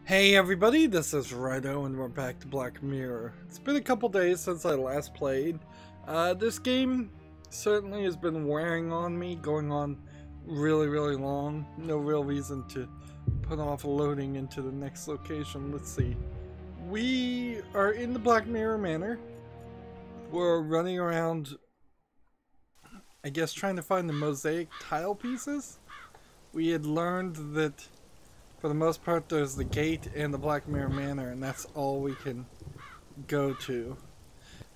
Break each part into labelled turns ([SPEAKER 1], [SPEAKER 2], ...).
[SPEAKER 1] Hey everybody, this is Rydo and we're back to Black Mirror. It's been a couple days since I last played. This game certainly has been wearing on me, going on really long. No real reason to put off loading into the next location. Let's see. We are in the Black Mirror Manor. We're running around, I guess, trying to find the mosaic tile pieces. We had learned that for the most part, there's the gate and the Black Mirror Manor, and that's all we can go to.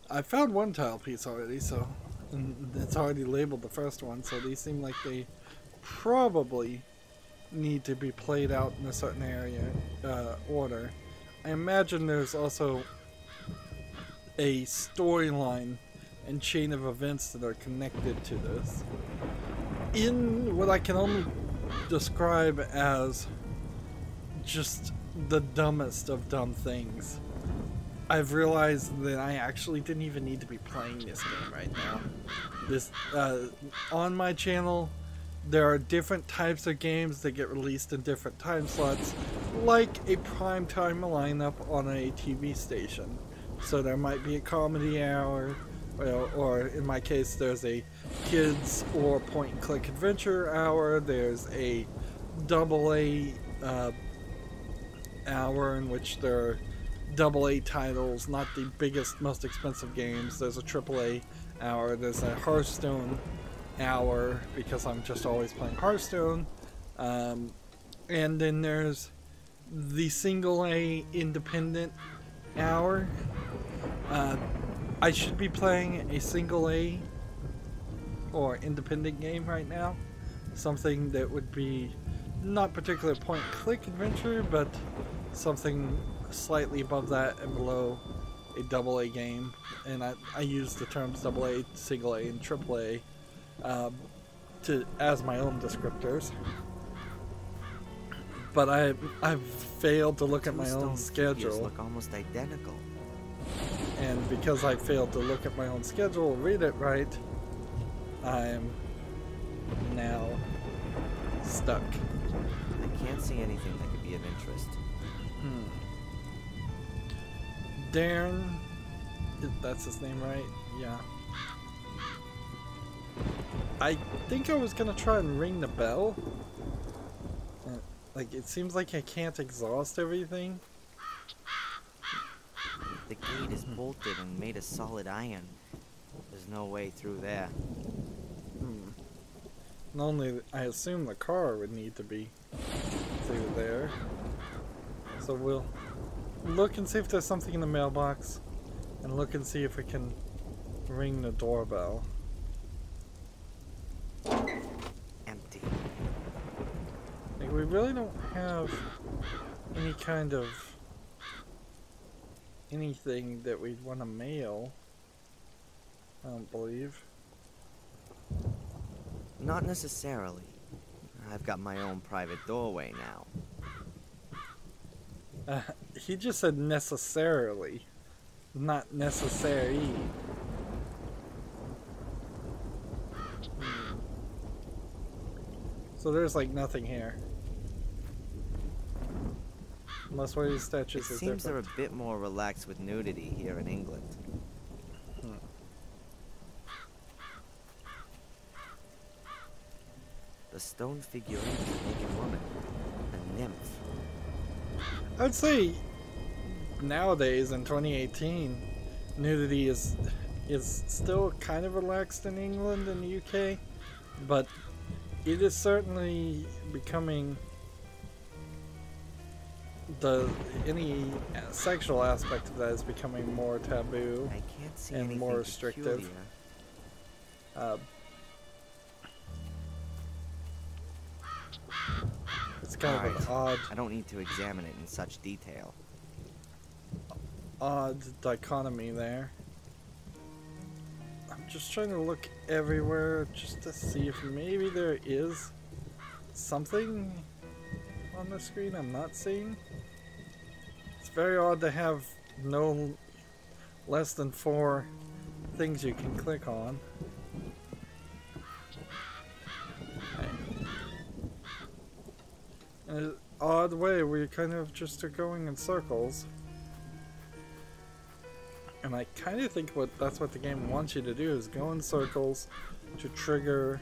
[SPEAKER 1] I found one tile piece already, so and it's already labeled the first one, so these seem like they probably need to be played out in a certain area order. I imagine there's also a storyline and chain of events that are connected to this. In what I can only describe as just the dumbest of dumb things, I've realized that I actually didn't even need to be playing this game right now. This on my channel, there are different types of games that get released in different time slots, like a primetime lineup on a TV station. So there might be a comedy hour, or in my case, there's a kids or point-and-click adventure hour. There's a AA hour in which there are AA titles, not the biggest, most expensive games. There's a AAA hour. There's a Hearthstone hour because I'm just always playing Hearthstone. And then there's the single A independent hour. I should be playing a single A or independent game right now. Something that would be not particularly point-and-click adventure, but something slightly above that and below a AA game. And I use the terms AA, single A, and AAA as my own descriptors. But I've failed to look at my own schedule.
[SPEAKER 2] Look almost identical.
[SPEAKER 1] And because I failed to look at my own schedule and read it right, I'm now stuck.
[SPEAKER 2] I can't see anything that could be of interest.
[SPEAKER 1] Darren, that's his name, right? Yeah. I think I was gonna try and ring the bell. Like, it seems like I can't exhaust everything.
[SPEAKER 2] The gate is bolted and made of solid iron. There's no way through there.
[SPEAKER 1] Not only, I assume the car would need to be through there. So we'll look and see if there's something in the mailbox, and look and see if we can ring the doorbell.
[SPEAKER 2] Empty.
[SPEAKER 1] Like, we really don't have any kind of anything that we'd want to mail, I don't believe.
[SPEAKER 2] Not necessarily. I've got my own private doorway now.
[SPEAKER 1] He just said necessarily, not necessary. So there's like nothing here. Unless one of these statues is
[SPEAKER 2] seems
[SPEAKER 1] different.
[SPEAKER 2] they're a bit more relaxed with nudity here in England. The stone figurine is a naked woman, a nymph.
[SPEAKER 1] I'd say nowadays in 2018, nudity is still kind of relaxed in England and the UK, but it is certainly becoming any sexual aspect of that is becoming more taboo
[SPEAKER 2] I can't see
[SPEAKER 1] and more restrictive. It's kind of an odd
[SPEAKER 2] I don't need to examine it in such detail.
[SPEAKER 1] dichotomy there. I'm just trying to look everywhere just to see if maybe there is something on the screen I'm not seeing. It's very odd to have no less than 4 things you can click on. odd way we kind of just are going in circles. And I kind of think that's what the game wants you to do, is go in circles to trigger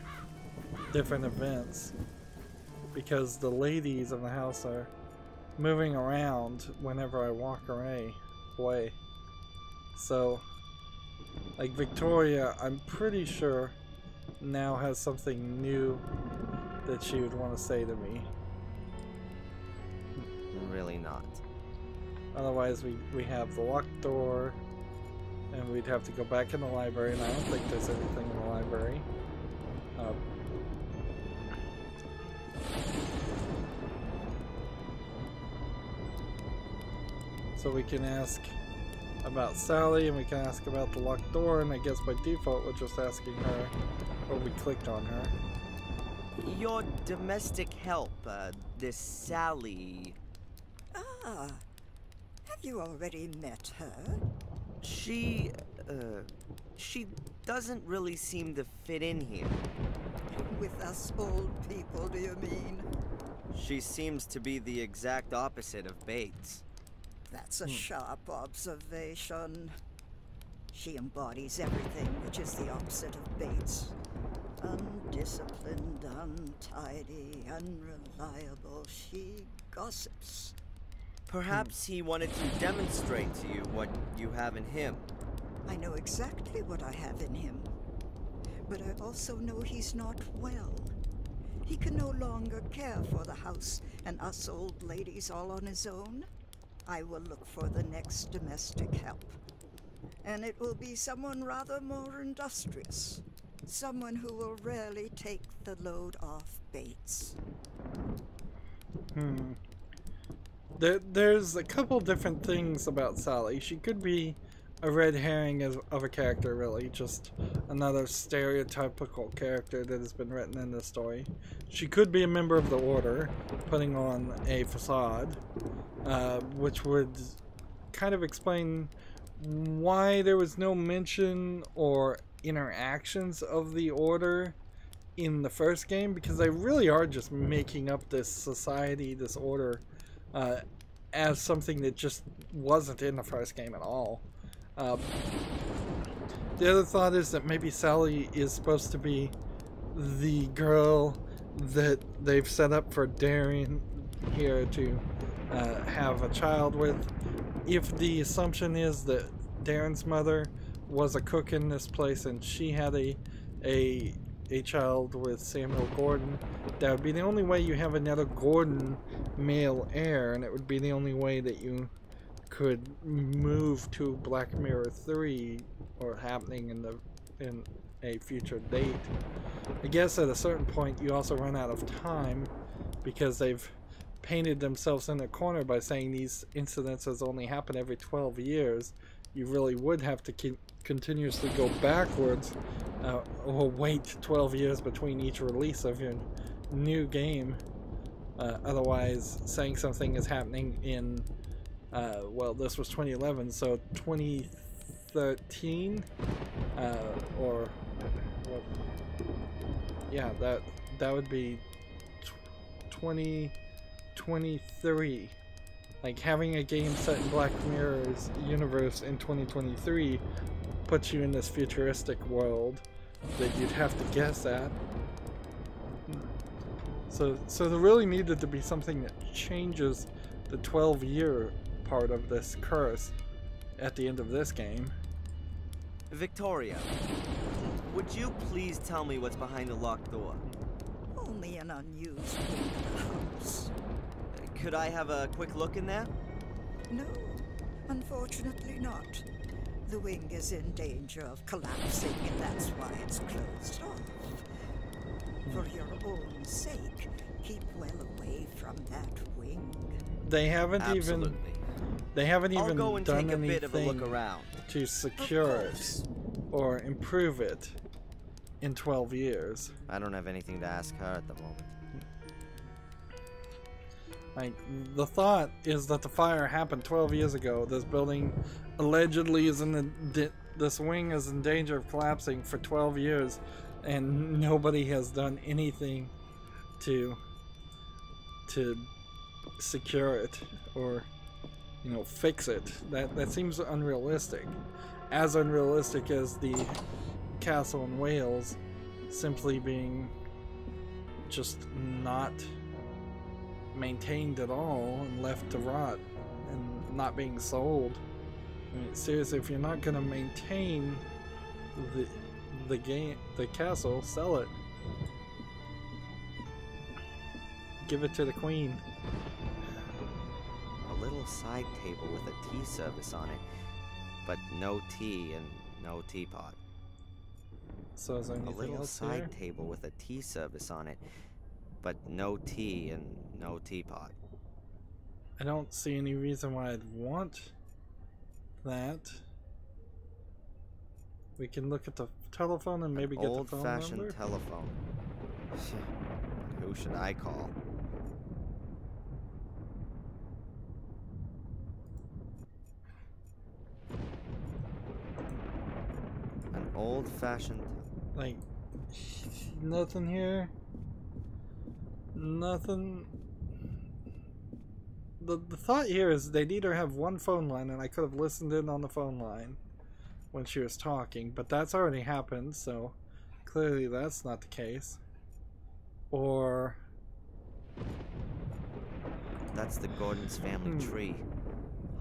[SPEAKER 1] different events. Because the ladies in the house are moving around whenever I walk away. So, like Victoria, I'm pretty sure now has something new that she would want to say to me.
[SPEAKER 2] Really not.
[SPEAKER 1] Otherwise, we have the locked door, and we'd have to go back in the library, and I don't think there's anything in the library. So we can ask about Sally, and we can ask about the locked door, and I guess by default we're just asking her, or we clicked on her.
[SPEAKER 2] Your domestic help, this Sally.
[SPEAKER 3] Ah, have you already met her?
[SPEAKER 2] She doesn't really seem to fit in here.
[SPEAKER 3] With us old people, do you mean?
[SPEAKER 2] She seems to be the exact opposite of Bates.
[SPEAKER 3] That's a sharp observation. She embodies everything which is the opposite of Bates. Undisciplined, untidy, unreliable. She gossips.
[SPEAKER 2] Perhaps he wanted to demonstrate to you what you have in him.
[SPEAKER 3] I know exactly what I have in him. But I also know he's not well. He can no longer care for the house and us old ladies all on his own. I will look for the next domestic help. And it will be someone rather more industrious. Someone who will rarely take the load off Bates.
[SPEAKER 1] There's a couple different things about Sally. She could be a red herring of a character, really. Just another stereotypical character that has been written in this story. She could be a member of the Order, putting on a facade, which would kind of explain why there was no mention or interactions of the Order in the first game, because they really are just making up this society, this Order, as something that just wasn't in the first game at all. The other thought is that maybe Sally is supposed to be the girl that they've set up for Darren here to have a child with. If the assumption is that Darren's mother was a cook in this place and she had a child with Samuel Gordon, that would be the only way you have another Gordon male heir, and it would be the only way that you could move to Black Mirror 3, or happening in a future date. I guess at a certain point you also run out of time, because they've painted themselves in a corner by saying these incidences only happen every 12 years. You really would have to continuously go backwards, or wait 12 years between each release of your new game. Otherwise, saying something is happening in, well, this was 2011, so 2013, or, well, yeah, that would be 2023. Like, having a game set in Black Mirror's universe in 2023 puts you in this futuristic world that you'd have to guess at. So there really needed to be something that changes the 12-year part of this curse at the end of this game.
[SPEAKER 2] Victoria, would you please tell me what's behind the locked door?
[SPEAKER 3] Only an unused wing of the house.
[SPEAKER 2] Could I have a quick look in there?
[SPEAKER 3] No, unfortunately not. The wing is in danger of collapsing, and that's why it's closed off. For your own sake, keep well away from that wing.
[SPEAKER 1] They haven't
[SPEAKER 2] Absolutely.
[SPEAKER 1] even
[SPEAKER 2] I'll go and
[SPEAKER 1] done
[SPEAKER 2] take a bit of a look
[SPEAKER 1] anything
[SPEAKER 2] around.
[SPEAKER 1] to secure it or improve it in 12 years.
[SPEAKER 2] I don't have anything to ask her at the moment.
[SPEAKER 1] Like, the thought is that the fire happened 12 years ago. This building allegedly is in this wing is in danger of collapsing for 12 years, and nobody has done anything to secure it or, you know, fix it. That seems unrealistic. As unrealistic as the castle in Wales simply being just not maintained at all and left to rot and not being sold. I mean, seriously, if you're not gonna maintain the castle, sell it. Give it to the queen.
[SPEAKER 2] A little side table with a tea service on it, but no tea and no teapot.
[SPEAKER 1] So is there anything
[SPEAKER 2] A little
[SPEAKER 1] else
[SPEAKER 2] side
[SPEAKER 1] here?
[SPEAKER 2] table with a tea service on it, but no tea and no teapot.
[SPEAKER 1] I don't see any reason why I'd want that. We can look at the telephone and maybe get the phone number.
[SPEAKER 2] Old-fashioned telephone. Who should I call? An old-fashioned...
[SPEAKER 1] Like, nothing here. Nothing. The thought here is they'd either have one phone line, and I could have listened in on the phone line when she was talking, but that's already happened, so clearly that's not the case. Or...
[SPEAKER 2] That's the Gordon's family tree.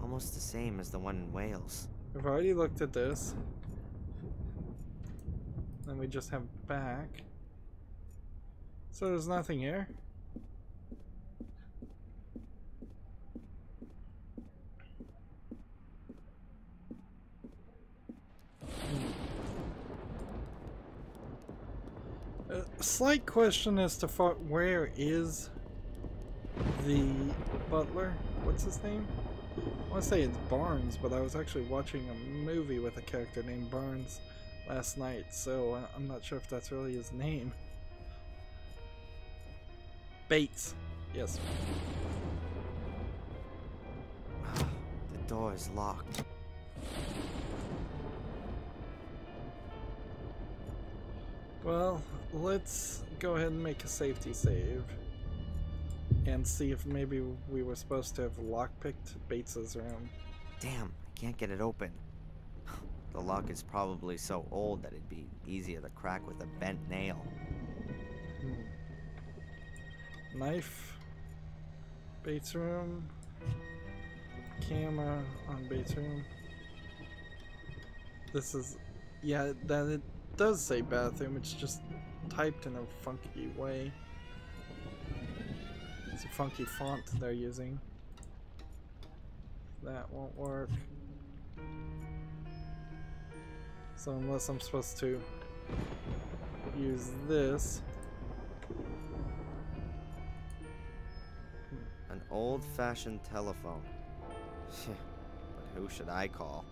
[SPEAKER 2] Almost the same as the one in Wales.
[SPEAKER 1] We've already looked at this. Then we just have back. So there's nothing here. A slight question as to where is the butler? What's his name? I want to say it's Barnes, but I was actually watching a movie with a character named Barnes last night, so I'm not sure if that's really his name. Bates. Yes.
[SPEAKER 2] The door is locked.
[SPEAKER 1] Well, let's go ahead and make a safety save and see if maybe we were supposed to have lockpicked Bates's room.
[SPEAKER 2] Damn, I can't get it open. The lock is probably so old that it'd be easier to crack with a bent nail.
[SPEAKER 1] Knife. Bates room. Camera on Bates room. This is... yeah, that it does say bathroom, it's just typed in a funky way. It's a funky font they're using. That won't work. So unless I'm supposed to use this.
[SPEAKER 2] An old-fashioned telephone. But who should I call?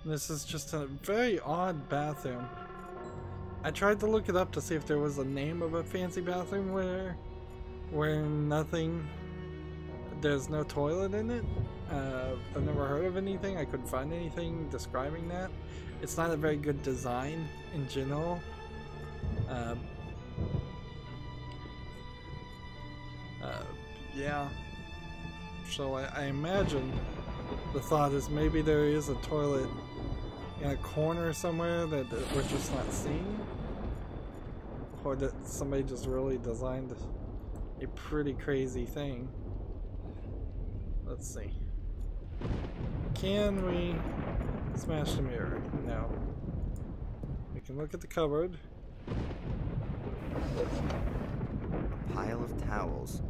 [SPEAKER 1] This is just a very odd bathroom. I tried to look it up to see if there was a name of a fancy bathroom where nothing, there's no toilet in it. I've never heard of anything. I couldn't find anything describing that. It's not a very good design in general. Yeah. So I imagine the thought is maybe there is a toilet in a corner somewhere that we're just not seeing, or that somebody just really designed a pretty crazy thing. Let's see. Can we smash the mirror? No. We can look at the cupboard.
[SPEAKER 2] A pile of towels.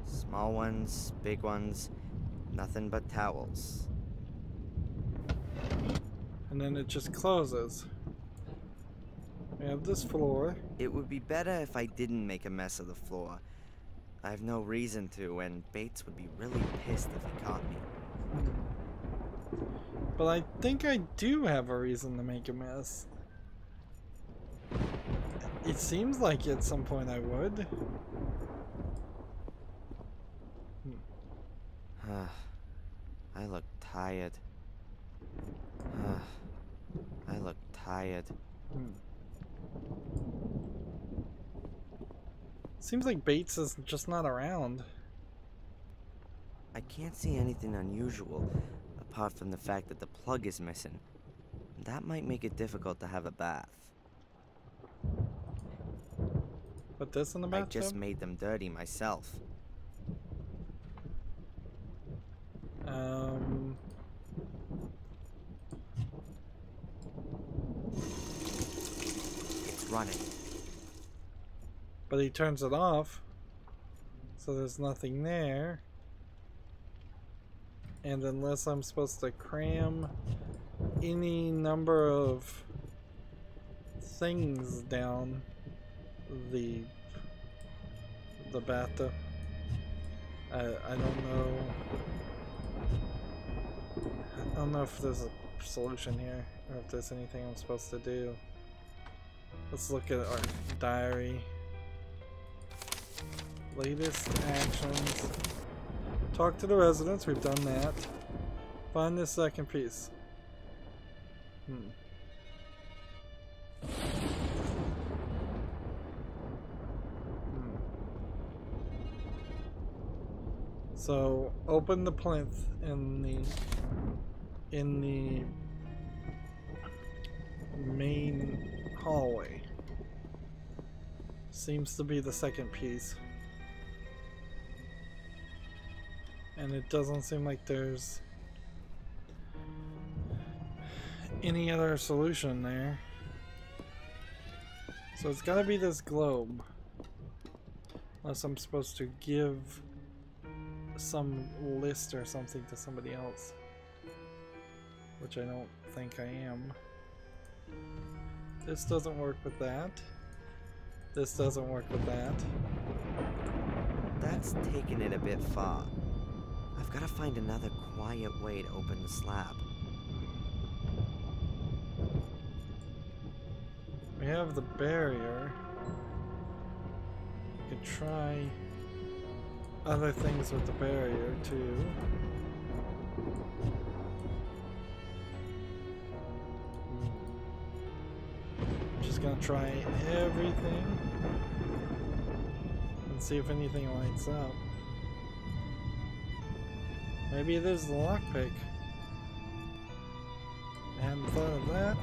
[SPEAKER 2] Small ones, big ones, nothing but towels.
[SPEAKER 1] And then it just closes. We have this floor.
[SPEAKER 2] It would be better if I didn't make a mess of the floor. I have no reason to, and Bates would be really pissed if he caught me.
[SPEAKER 1] But I think I do have a reason to make a mess. It seems like at some point I would.
[SPEAKER 2] I look tired. I look tired.
[SPEAKER 1] Seems like Bates is just not around.
[SPEAKER 2] I can't see anything unusual, apart from the fact that the plug is missing. That might make it difficult to have a bath.
[SPEAKER 1] Put this in the
[SPEAKER 2] I
[SPEAKER 1] bathtub?
[SPEAKER 2] just made them dirty myself. It's running.
[SPEAKER 1] But he turns it off, so there's nothing there. And unless I'm supposed to cram any number of things down the bathtub, I don't know. I don't know if there's a solution here, or if there's anything I'm supposed to do. Let's look at our diary. Latest actions. Talk to the residents, we've done that. Find the second piece. So open the plinth in the main hallway. Seems to be the second piece. And it doesn't seem like there's any other solution there. So it's gotta be this globe. Unless I'm supposed to give some list or something to somebody else. Which I don't think I am. This doesn't work with that. This doesn't work with that.
[SPEAKER 2] That's taking it a bit far. I've got to find another quiet way to open the slab.
[SPEAKER 1] We have the barrier. We could try other things with the barrier too. Just gonna try everything and see if anything lights up. Maybe it is the lockpick. I hadn't thought of that.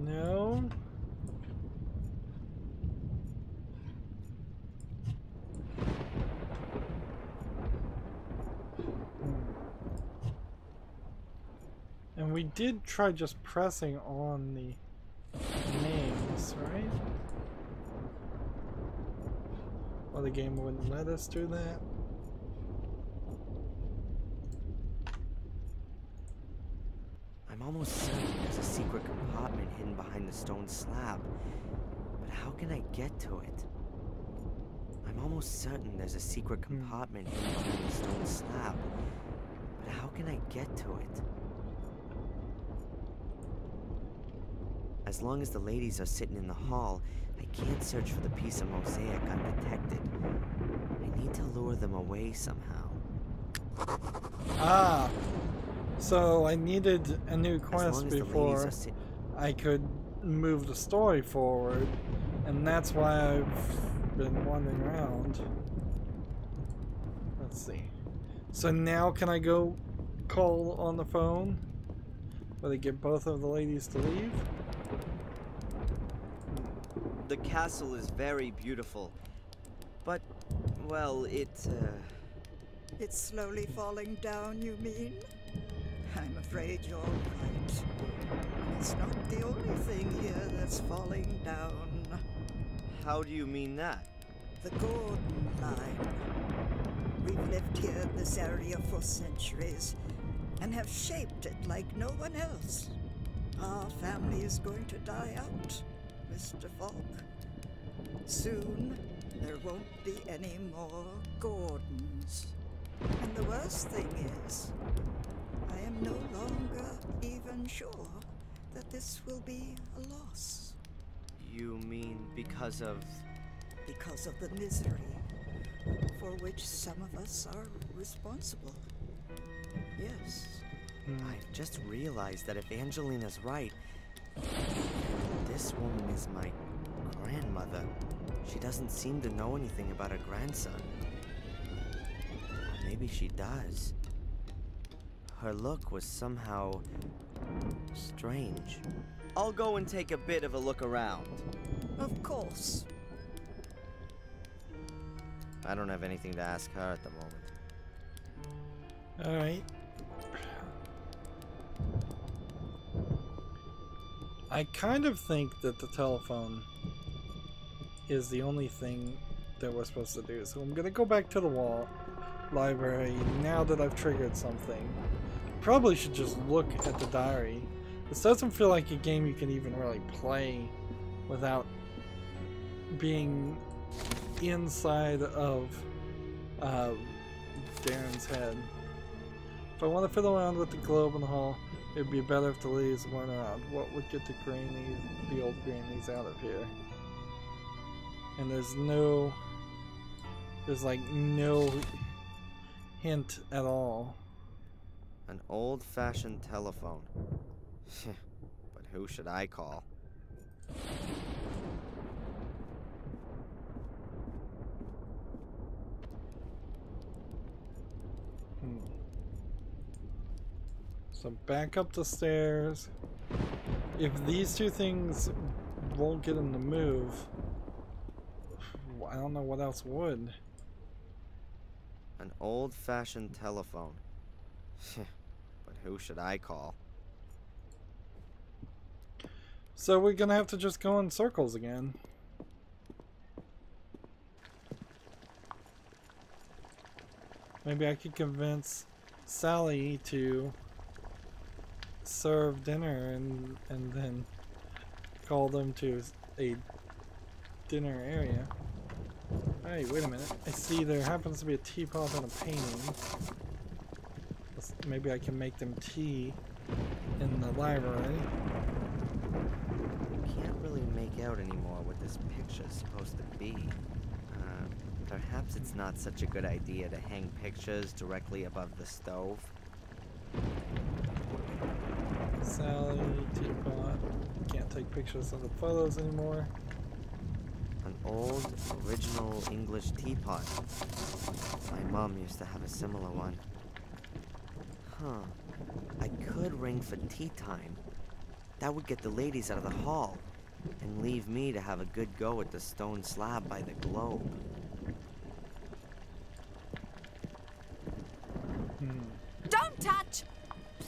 [SPEAKER 1] No. And we did try just pressing on the names, right? Well, the game wouldn't let us do that.
[SPEAKER 2] I'm almost certain there's a secret compartment hidden behind the stone slab. But how can I get to it? I'm almost certain there's a secret compartment hidden behind the stone slab. But how can I get to it? As long as the ladies are sitting in the hall, I can't search for the piece of mosaic undetected. I need to lure them away somehow.
[SPEAKER 1] Ah! So I needed a new quest before I could move the story forward, and that's why I've been wandering around. Let's see. So now can I go call on the phone? Will they get both of the ladies to leave?
[SPEAKER 2] The castle is very beautiful, but, well, it's
[SPEAKER 3] slowly falling down, you mean? I'm afraid you're right. It's not the only thing here that's falling down.
[SPEAKER 2] How do you mean that?
[SPEAKER 3] The Gordon line. We've lived here in this area for centuries and have shaped it like no one else. Our family is going to die out, Mr. Falk. Soon, there won't be any more Gordons. And the worst thing is, I am no longer even sure that this will be a loss.
[SPEAKER 2] You mean because of...
[SPEAKER 3] Because of the misery for which some of us are responsible. Yes.
[SPEAKER 2] I've just realized that if Angelina's right, This woman is my grandmother. She doesn't seem to know anything about her grandson. Or maybe she does. Her look was somehow strange. I'll go and take a bit of a look around.
[SPEAKER 3] Of course.
[SPEAKER 2] I don't have anything to ask her at the moment.
[SPEAKER 1] Alright. I kind of think that the telephone is the only thing that we're supposed to do. So I'm gonna go back to the library now that I've triggered something. Probably should just look at the diary. This doesn't feel like a game you can even really play without being inside of Darren's head. If I want to fiddle around with the globe in the hall, it'd be better if the ladies weren't around. What would get the old grannies out of here? And there's like no hint at all.
[SPEAKER 2] An old-fashioned telephone. But who should I call?
[SPEAKER 1] So back up the stairs. If these two things won't get him to move, I don't know what else would.
[SPEAKER 2] An old-fashioned telephone. But who should I call?
[SPEAKER 1] So we're gonna have to just go in circles again. Maybe I could convince Sally to serve dinner and then call them to a dinner area. Hey, wait a minute. I see there happens to be a teapot and a painting. Maybe I can make them tea in the library.
[SPEAKER 2] Can't really make out anymore what this picture's supposed to be. Perhaps it's not such a good idea to hang pictures directly above the stove.
[SPEAKER 1] Sally, teapot. Can't take pictures of the photos anymore.
[SPEAKER 2] An old, original English teapot. My mom used to have a similar one. Huh. I could ring for tea time. That would get the ladies out of the hall and leave me to have a good go at the stone slab by the globe.
[SPEAKER 4] Don't touch!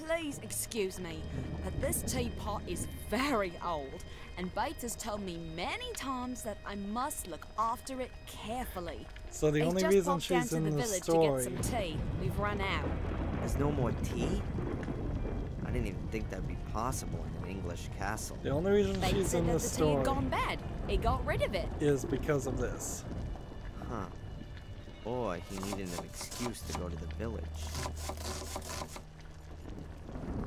[SPEAKER 4] Please excuse me, but this teapot is very old, and Bates has told me many times that I must look after it carefully.
[SPEAKER 1] So the
[SPEAKER 4] He's
[SPEAKER 1] only
[SPEAKER 4] just
[SPEAKER 1] reason
[SPEAKER 4] walked down
[SPEAKER 1] she's
[SPEAKER 4] to
[SPEAKER 1] in
[SPEAKER 4] the
[SPEAKER 1] the
[SPEAKER 4] village
[SPEAKER 1] story
[SPEAKER 4] to get some tea. We've run out.
[SPEAKER 2] There's no more tea? I didn't even think that'd be possible in an English castle.
[SPEAKER 1] The only reason
[SPEAKER 4] Bates
[SPEAKER 1] she's
[SPEAKER 4] said
[SPEAKER 1] in
[SPEAKER 4] that
[SPEAKER 1] the
[SPEAKER 4] the tea
[SPEAKER 1] story
[SPEAKER 4] had gone bad. He got rid of it.
[SPEAKER 1] is because of this.
[SPEAKER 2] Huh. Or he needed an excuse to go to the village.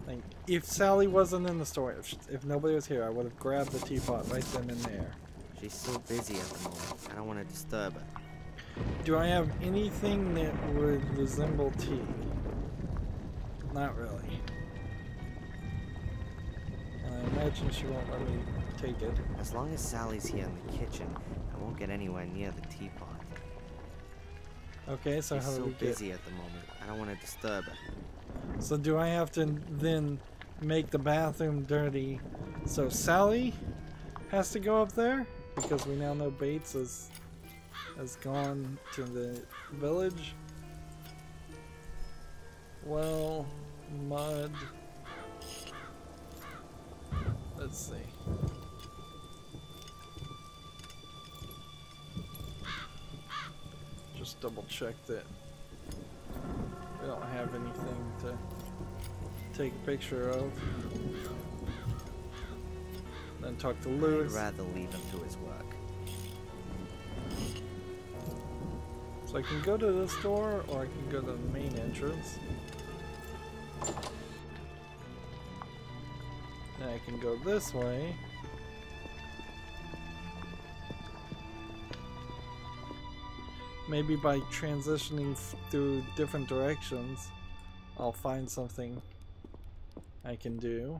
[SPEAKER 1] Like, if Sally wasn't in the story, if nobody was here, I would have grabbed the teapot right then and there.
[SPEAKER 2] She's so busy at the moment. I don't want to disturb her.
[SPEAKER 1] Do I have anything that would resemble tea? Not really. And I imagine she won't let me take it.
[SPEAKER 2] As long as Sally's here in the kitchen, I won't get anywhere near the teapot.
[SPEAKER 1] Okay, so
[SPEAKER 2] She's
[SPEAKER 1] how do
[SPEAKER 2] so
[SPEAKER 1] we get...
[SPEAKER 2] busy at the moment. I don't want to disturb her.
[SPEAKER 1] So do I have to then make the bathroom dirty so Sally has to go up there? Because we now know Bates has gone to the village. Well, mud. Let's see. Just double check that we don't have anything to take a picture of. Then talk to Lewis.
[SPEAKER 2] I'd rather leave him to his work.
[SPEAKER 1] So I can go to this door, or I can go to the main entrance. Then I can go this way. Maybe by transitioning through different directions, I'll find something I can do.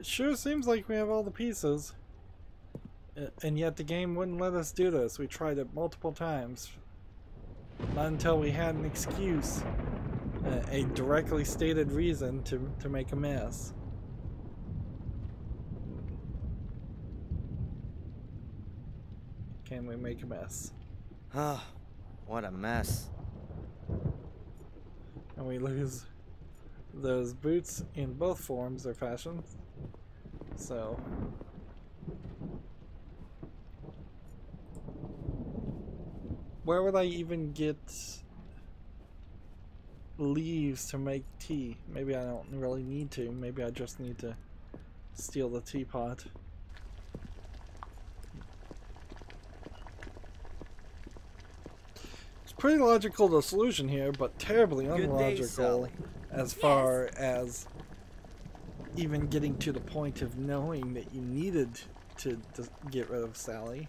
[SPEAKER 1] It sure seems like we have all the pieces. And yet the game wouldn't let us do this. We tried it multiple times. Not until we had an excuse. A directly stated reason to make a mess. Can we make a mess?
[SPEAKER 2] Ah, what a mess.
[SPEAKER 1] And we lose those boots in both forms or fashions. So where would I even get leaves to make tea? Maybe I don't really need to. Maybe I just need to steal the teapot. It's pretty logical, the solution here, but terribly unlogical as far as even getting to the point of knowing that you needed to get rid of Sally.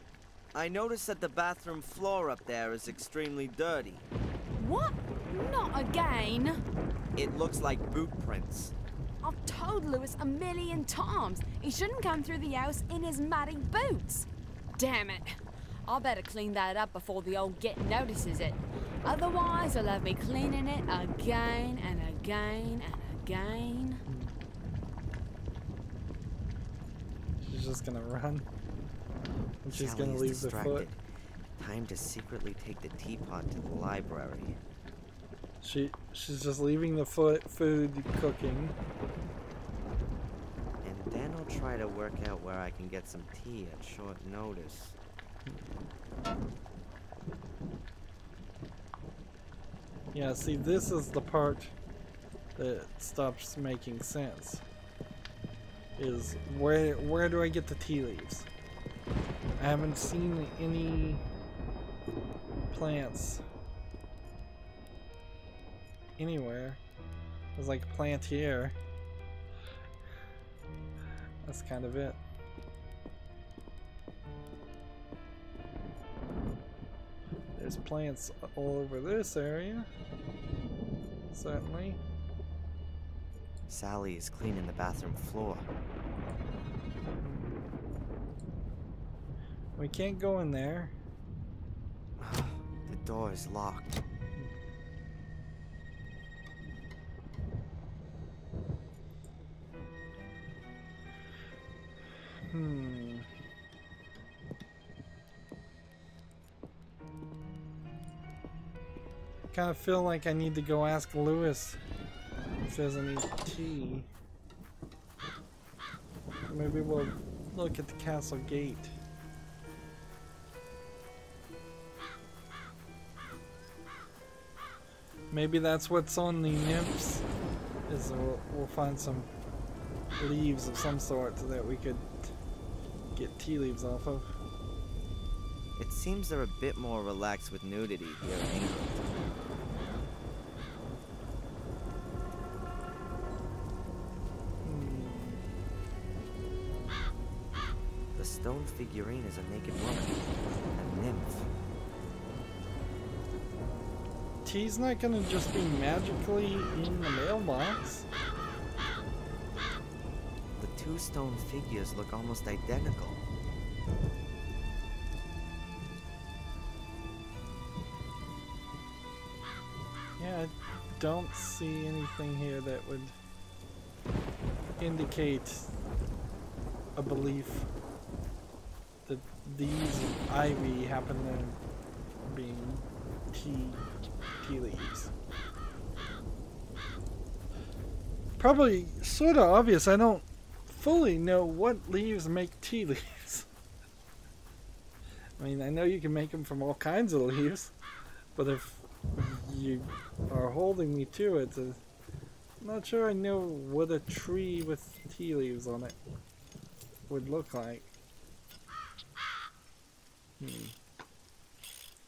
[SPEAKER 2] I noticed that the bathroom floor up there is extremely dirty.
[SPEAKER 4] What? Not again.
[SPEAKER 2] It looks like boot prints.
[SPEAKER 4] I've told Lewis a million times he shouldn't come through the house in his muddy boots. Damn it. I better clean that up before the old git notices it. Otherwise, he'll have me cleaning it again and again and again.
[SPEAKER 1] She's just gonna run. And she's
[SPEAKER 2] Sally
[SPEAKER 1] gonna
[SPEAKER 2] is
[SPEAKER 1] leave
[SPEAKER 2] distracted.
[SPEAKER 1] the foot.
[SPEAKER 2] Time to secretly take the teapot to the library.
[SPEAKER 1] She's just leaving the food cooking.
[SPEAKER 2] And then I'll try to work out where I can get some tea at short notice.
[SPEAKER 1] Yeah, see, this is the part that stops making sense. Is where do I get the tea leaves? I haven't seen any plants anywhere. There's like a plant here. That's kind of it. There's plants all over this area. Certainly.
[SPEAKER 2] Sally is cleaning the bathroom floor.
[SPEAKER 1] We can't go in there.
[SPEAKER 2] The door is locked.
[SPEAKER 1] Kind of feel like I need to go ask Lewis if there's any tea. Maybe we'll look at the castle gate. Maybe that's what's on the nymphs. Is we'll find some leaves of some sort that we could get tea leaves off of.
[SPEAKER 2] It seems they're a bit more relaxed with nudity here in England. The stone figurine is a naked woman, a nymph.
[SPEAKER 1] Tea's not gonna just be magically in the mailbox.
[SPEAKER 2] The two stone figures look almost identical.
[SPEAKER 1] Yeah, I don't see anything here that would indicate a belief that these ivy happen to be tea leaves. Probably sort of obvious. I don't fully know what leaves make tea leaves. I mean, I know you can make them from all kinds of leaves, but if you are holding me to it, I'm not sure I know what a tree with tea leaves on it would look like.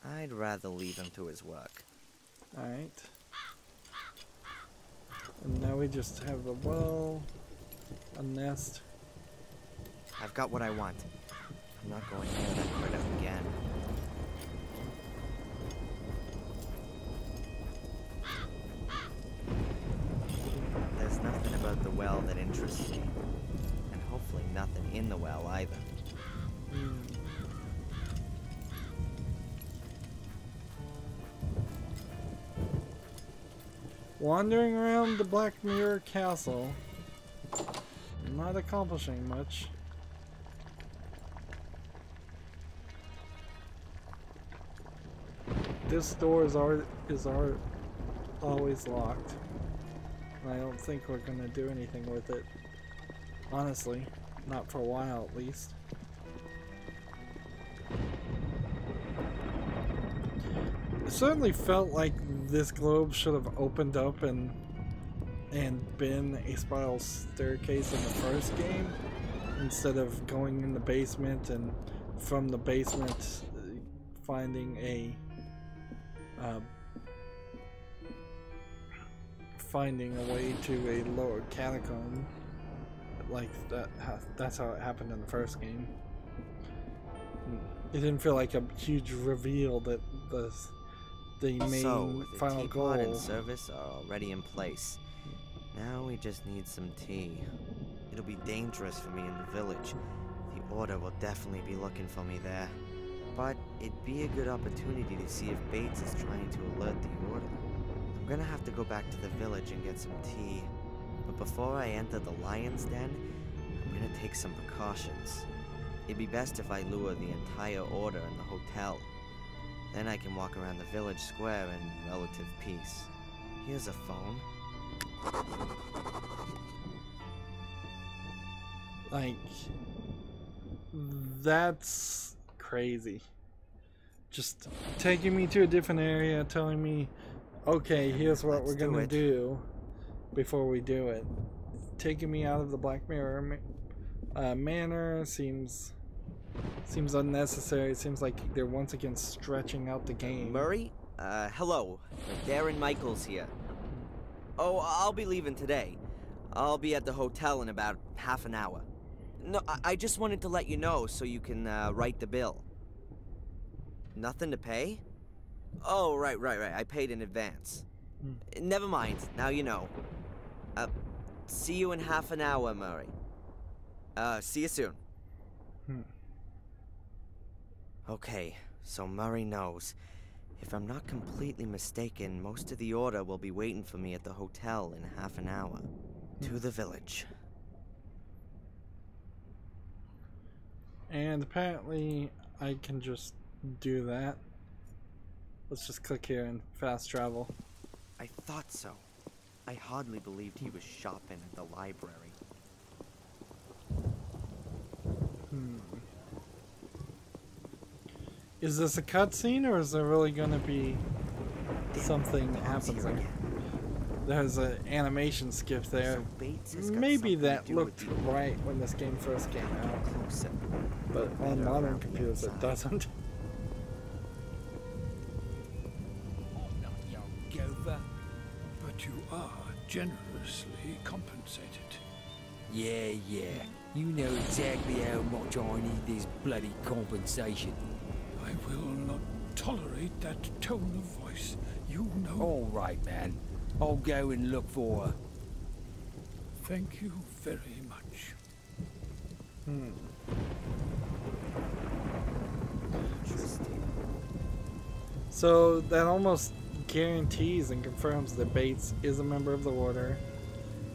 [SPEAKER 2] I'd rather leave him to his work.
[SPEAKER 1] Alright. And now we just have a well, a nest.
[SPEAKER 2] I've got what I want. I'm not going near that critter again. There's nothing about the well that interests me. And nothing in the well either.
[SPEAKER 1] Wandering around the Black Mirror Castle, not accomplishing much. This door is always locked. And I don't think we're gonna do anything with it. Honestly, not for a while at least. It certainly felt like this globe should have opened up and been a spiral staircase in the first game, instead of going in the basement and from the basement finding a way to a lower catacomb. Like that's how it happened in the first game. It didn't feel like a huge reveal that the main final goal.
[SPEAKER 2] The teapot and service are already in place. Now we just need some tea. It'll be dangerous for me in the village. The Order will definitely be looking for me there. But it'd be a good opportunity to see if Bates is trying to alert the Order. I'm gonna have to go back to the village and get some tea. But before I enter the lion's den, I'm gonna take some precautions. It'd be best if I lure the entire Order in the hotel. Then I can walk around the village square in relative peace. Here's a phone.
[SPEAKER 1] Like, that's crazy. Just taking me to a different area, telling me, okay, here's what we're gonna do before we do it. Taking me out of the Black Mirror manor seems unnecessary. It seems like they're once again stretching out the game.
[SPEAKER 2] Murray? Hello. Darren Michaels here. Oh, I'll be leaving today. I'll be at the hotel in about half an hour. No, I just wanted to let you know so you can write the bill. Nothing to pay? Oh, right. I paid in advance. Never mind. Now you know. See you in half an hour, Murray. See you soon. Okay, so Murray knows. If I'm not completely mistaken, most of the Order will be waiting for me at the hotel in half an hour. To the village.
[SPEAKER 1] And apparently I can just do that. Let's just click here and fast travel.
[SPEAKER 2] I thought so. I hardly believed he was shopping at the library.
[SPEAKER 1] Is this a cutscene, or is there really gonna be something happens there? There's an animation skip there. Maybe that looked right when this game first came out, but on modern computers it doesn't.
[SPEAKER 5] Not young Gopher, but you are generously compensated.
[SPEAKER 6] Yeah. You know exactly how much I need this bloody compensation.
[SPEAKER 5] I will not tolerate that tone of voice. You know.
[SPEAKER 6] All right, man. I'll go and look for her.
[SPEAKER 5] Thank you very much.
[SPEAKER 1] So that almost guarantees and confirms that Bates is a member of the Order.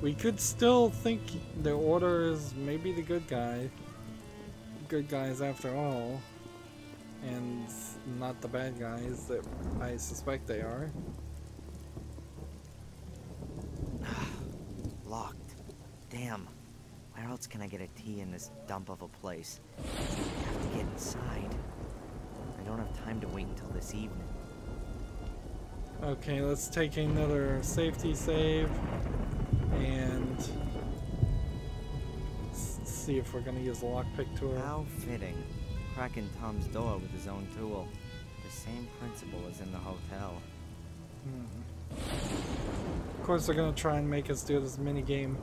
[SPEAKER 1] We could still think the Order is maybe the good guys after all, and not the bad guys that I suspect they are.
[SPEAKER 2] Locked. Damn. Where else can I get a tea in this dump of a place? I have to get inside. I don't have time to wait until this evening.
[SPEAKER 1] Okay, let's take another safety save and see if we're gonna use a lockpick tool.
[SPEAKER 2] How fitting. Cracking Tom's door with his own tool. The same principle as in the hotel.
[SPEAKER 1] Of course, they're gonna try and make us do this mini game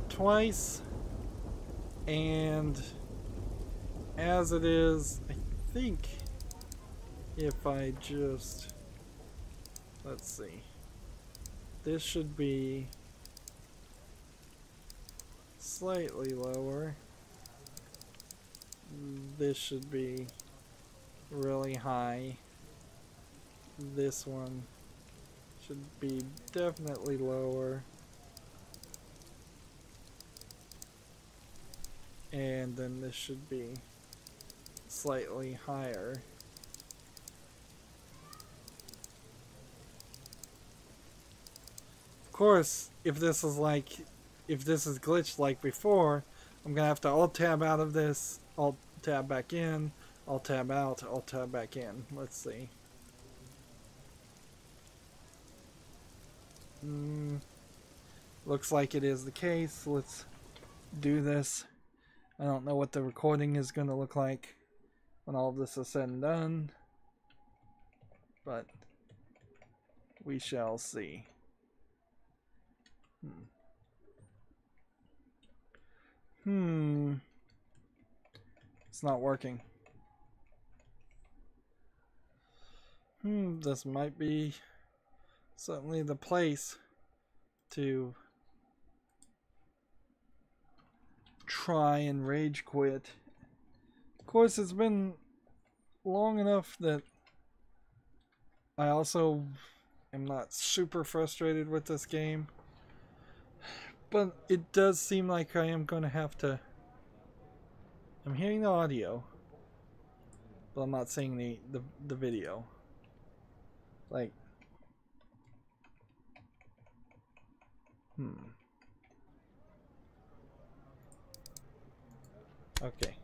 [SPEAKER 1] twice, and as it is, I think if I just, let's see, this should be slightly lower. This should be really high. This one should be definitely lower. And then this should be slightly higher. Of course, if this is glitched like before, I'm gonna have to alt-tab out of this, alt-tab back in, alt-tab out, alt-tab back in. Let's see. Looks like it is the case. Let's do this. I don't know what the recording is going to look like when all of this is said and done, but we shall see. It's not working. This might be certainly the place to try and rage quit. Of course, it's been long enough that I also am not super frustrated with this game, but it does seem like I am going to have to. I'm hearing the audio, but I'm not seeing the video. Like, okay.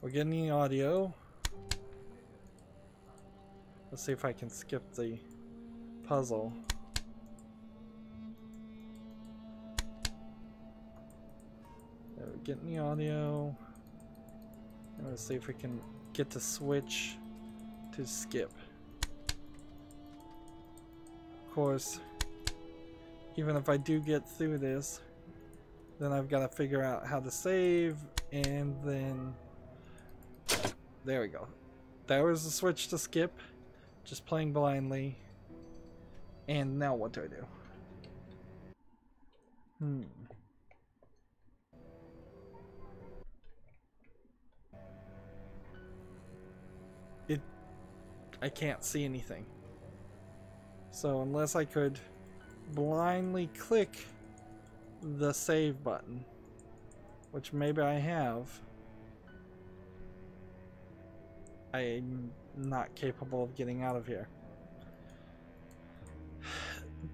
[SPEAKER 1] We're getting the audio. Let's see if I can skip the puzzle. We're getting the audio. And let's see if we can get the switch to skip. Of course, even if I do get through this, then I've got to figure out how to save, and then there we go. There was the switch to skip, just playing blindly. And now what do I do? I can't see anything. So unless I could blindly click the save button, which maybe I have, I'm not capable of getting out of here.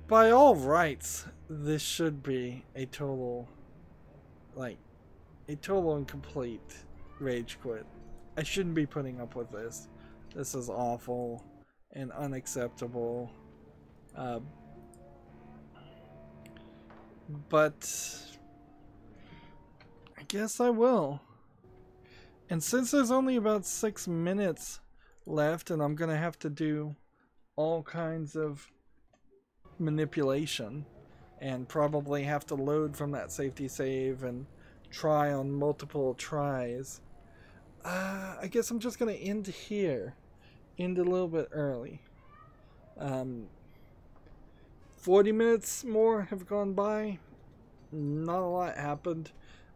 [SPEAKER 1] By all rights, this should be a total and complete rage quit. I shouldn't be putting up with this. This is awful and unacceptable. But I guess I will. And since there's only about 6 minutes left, and I'm gonna have to do all kinds of manipulation and probably have to load from that safety save and try on multiple tries, I guess I'm just gonna end here. End a little bit early. 40 minutes more have gone by. Not a lot happened.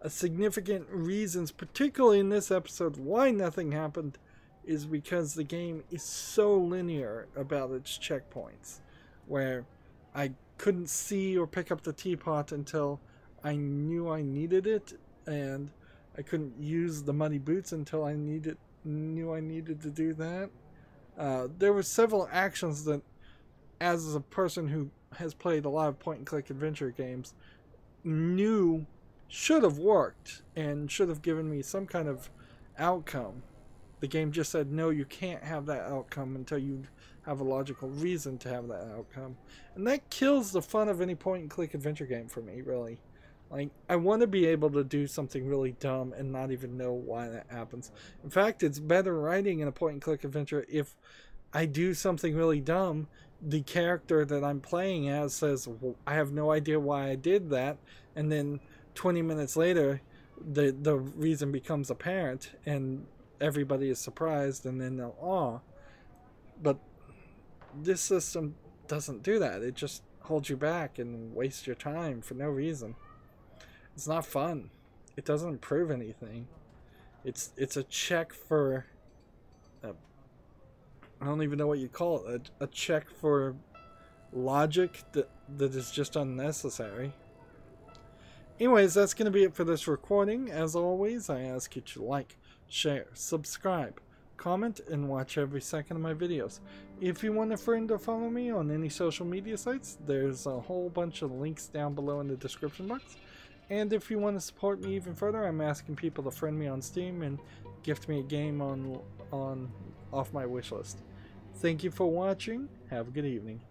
[SPEAKER 1] Significant reasons, particularly in this episode, why nothing happened is because the game is so linear about its checkpoints, where I couldn't see or pick up the teapot until I knew I needed it, and I couldn't use the muddy boots until I knew I needed to do that. There were several actions that, as a person who has played a lot of point-and-click adventure games, knew should have worked and should have given me some kind of outcome. The game just said, no, you can't have that outcome until you have a logical reason to have that outcome. And that kills the fun of any point-and-click adventure game for me, really. Like, I want to be able to do something really dumb and not even know why that happens. In fact, it's better writing in a point-and-click adventure if I do something really dumb, the character that I'm playing as says, well, I have no idea why I did that, and then 20 minutes later, the reason becomes apparent, and everybody is surprised, and then they'll, aw. But this system doesn't do that. It just holds you back and wastes your time for no reason. It's not fun. It doesn't improve anything. It's a check for I don't even know what you call it. A check for logic that is just unnecessary. Anyways, that's going to be it for this recording. As always, I ask you to like, share, subscribe, comment, and watch every second of my videos. If you want a friend to follow me on any social media sites, there's a whole bunch of links down below in the description box. And if you want to support me even further, I'm asking people to friend me on Steam and gift me a game off my wishlist. Thank you for watching. Have a good evening.